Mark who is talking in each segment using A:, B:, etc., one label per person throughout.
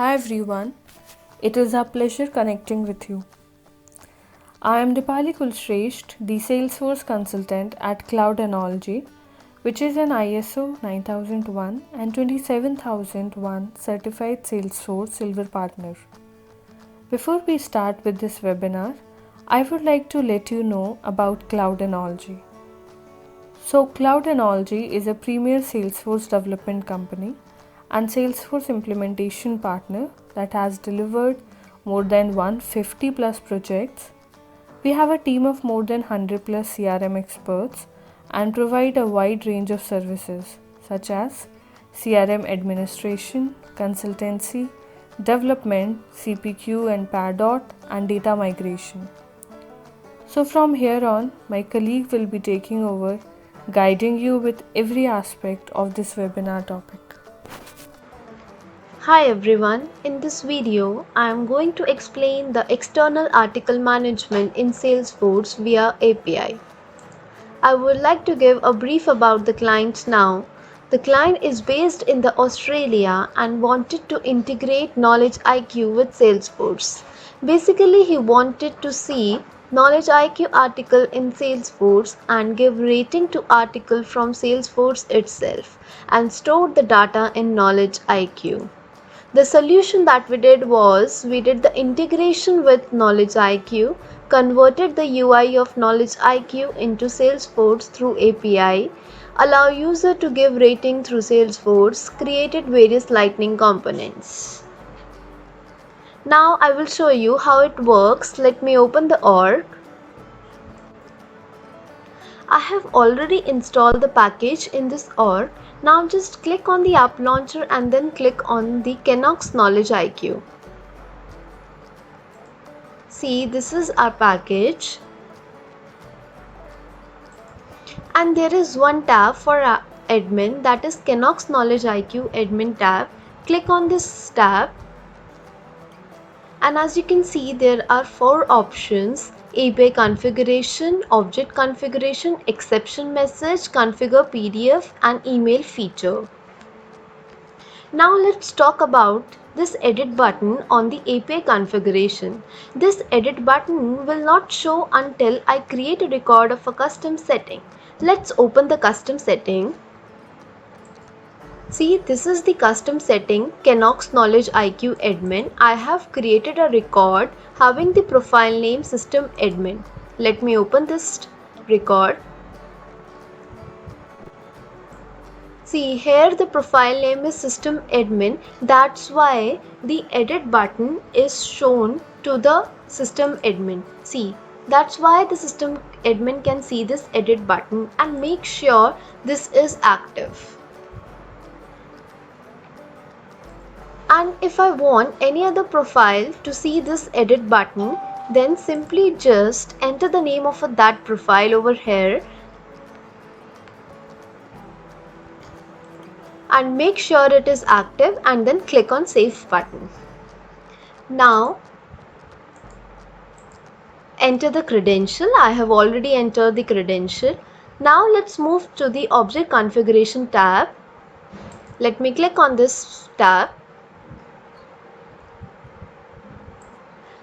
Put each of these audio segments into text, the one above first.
A: Hi everyone, it is a pleasure connecting with you. I am Dipali Kulshresht, the Salesforce consultant at Cloud Analogy, which is an ISO 9001 and 27001 certified Salesforce Silver partner. Before we start with this webinar, I would like to let you know about Cloud Analogy. So, Cloud Analogy is a premier Salesforce development company and Salesforce implementation partner that has delivered more than 150 plus projects. We have a team of more than 100 plus CRM experts and provide a wide range of services such as CRM administration, consultancy, development, CPQ and PADOT, and data migration. So from here on, my colleague will be taking over, guiding you with every aspect of this webinar topic.
B: Hi everyone, in this video I am going to explain the external article management in Salesforce via API. I would like to give a brief about the client now. The client is based in Australia and wanted to integrate Knowledge IQ with Salesforce. Basically, he wanted to see Knowledge IQ article in Salesforce and give rating to article from Salesforce itself and store the data in Knowledge IQ. The solution that we did was we did the integration with Knowledge IQ, converted the UI of Knowledge IQ into Salesforce through API, allow user to give rating through Salesforce, created various Lightning components. Now I will show you how it works. Let me open the org. I have already installed the package in this org. Now just click on the app launcher and then click on the Knox Knowledge IQ. See, this is our package. And there is one tab for admin, that is Knox Knowledge IQ admin tab. Click on this tab. And as you can see, there are 4 options: API configuration, object configuration, exception message, configure PDF, and email feature. Now let's talk about this edit button on the API configuration. This edit button will not show until I create a record of a custom setting. Let's open the custom setting. See, this is the custom setting, Knox Knowledge IQ admin. I have created a record having the profile name system admin. Let me open this record. See, here the profile name is system admin. That's why the edit button is shown to the system admin. See, that's why the system admin can see this edit button and make sure this is active. And if I want any other profile to see this edit button, then simply just enter the name of that profile over here and make sure it is active and then click on save button. Now enter the credential. I have already entered the credential. Now let's move to the object configuration tab. Let me click on this tab.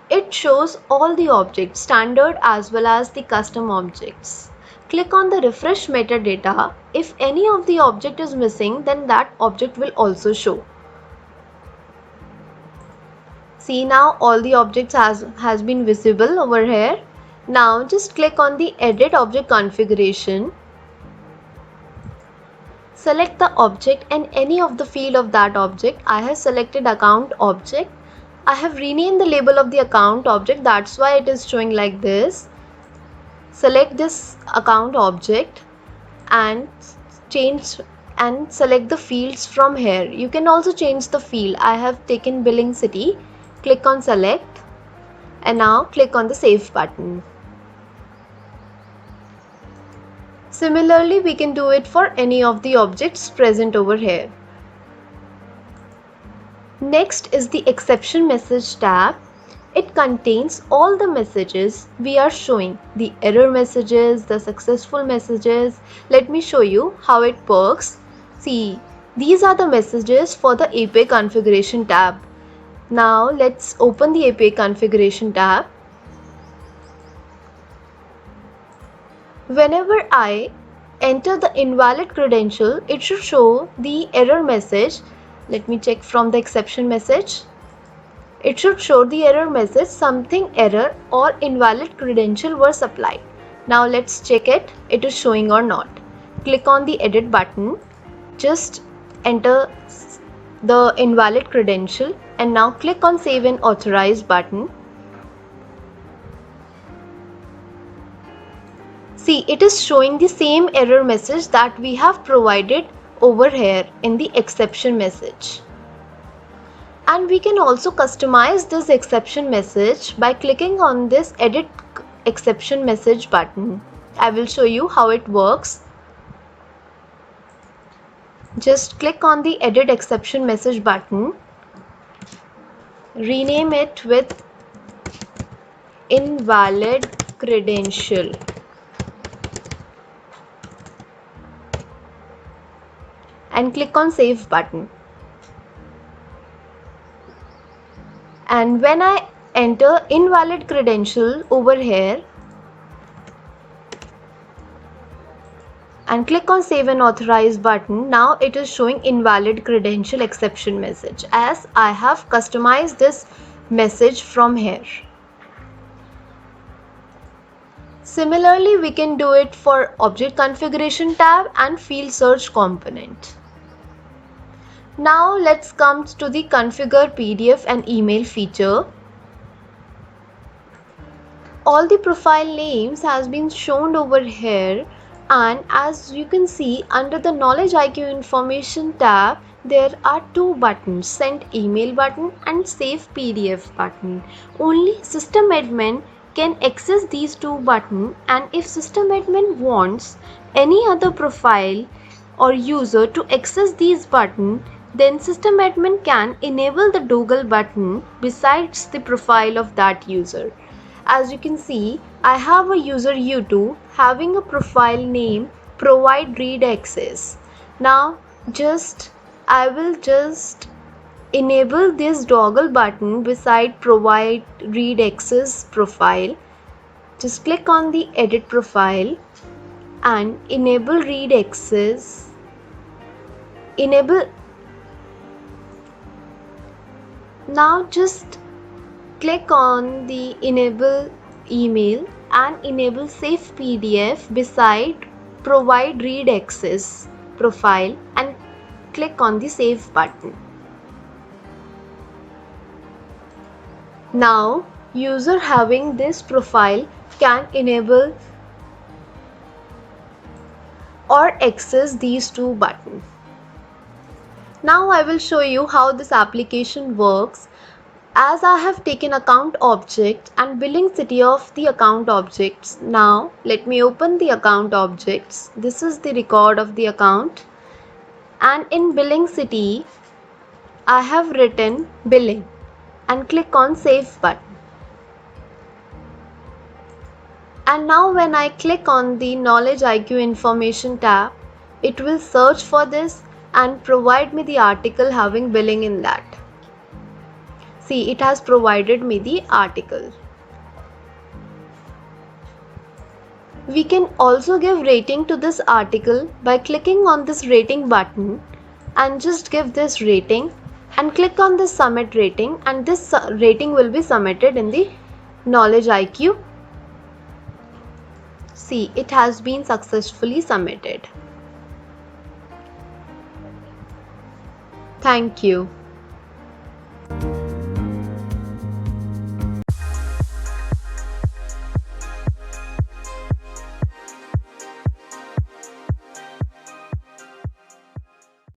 B: It shows all the objects, standard as well as the custom objects. Click on the refresh metadata. If any of the object is missing, then that object will also show. See, now all the objects has been visible over here. Now just click on the edit object configuration. Select the object and any of the field of that object. I have selected account object. I have renamed the label of the account object, that's why it is showing like this. Select this account object and change and select the fields from here. You can also change the field. I have taken billing city. Click on select and now click on the save button. Similarly, we can do it for any of the objects present over here. Next is the exception message tab. It contains all the messages we are showing, the error messages, the successful messages. Let me show you how it works. See, these are the messages for the API configuration tab. Now let's open the API configuration tab. Whenever I enter the invalid credential, it should show the error message. Let me check from the exception message. It should show the error message, something error or invalid credential were supplied. Now let's check it is showing or not. Click on the edit button, just enter the invalid credential and now click on save and authorize button. See, it is showing the same error message that we have provided over here in the exception message. And we can also customize this exception message by clicking on this edit exception message button. I will show you how it works. Just click on the edit exception message button. Rename it with invalid credential. And click on save button. And when I enter invalid credential over here and click on save and authorize button, now it is showing invalid credential exception message as I have customized this message from here. Similarly, we can do it for object configuration tab and field search component. Now let's come to the configure PDF and email feature. All the profile names has been shown over here, and as you can see under the Knowledge IQ information tab there are two buttons, send email button and save PDF button. Only system admin can access these two buttons, and if system admin wants any other profile or user to access these buttons, then system admin can enable the toggle button besides the profile of that user. As you can see, I have a user U2 having a profile name provide read access. Now I will just enable this toggle button beside provide read access profile. Just click on the edit profile and enable read access. Now just click on the enable email and enable save PDF beside provide read access profile and click on the save button. Now user having this profile can enable or access these two buttons. Now I will show you how this application works. As I have taken account object and billing city of the account objects, now let me open the account objects. This is the record of the account, and in billing city I have written billing and click on save button. And now when I click on the Knowledge IQ information tab, it will search for this and provide me the article having billing in that. See, it has provided me the article. We can also give rating to this article by clicking on this rating button and just give this rating and click on this submit rating, and this rating will be submitted in the Knowledge IQ. See, it has been successfully submitted. Thank you.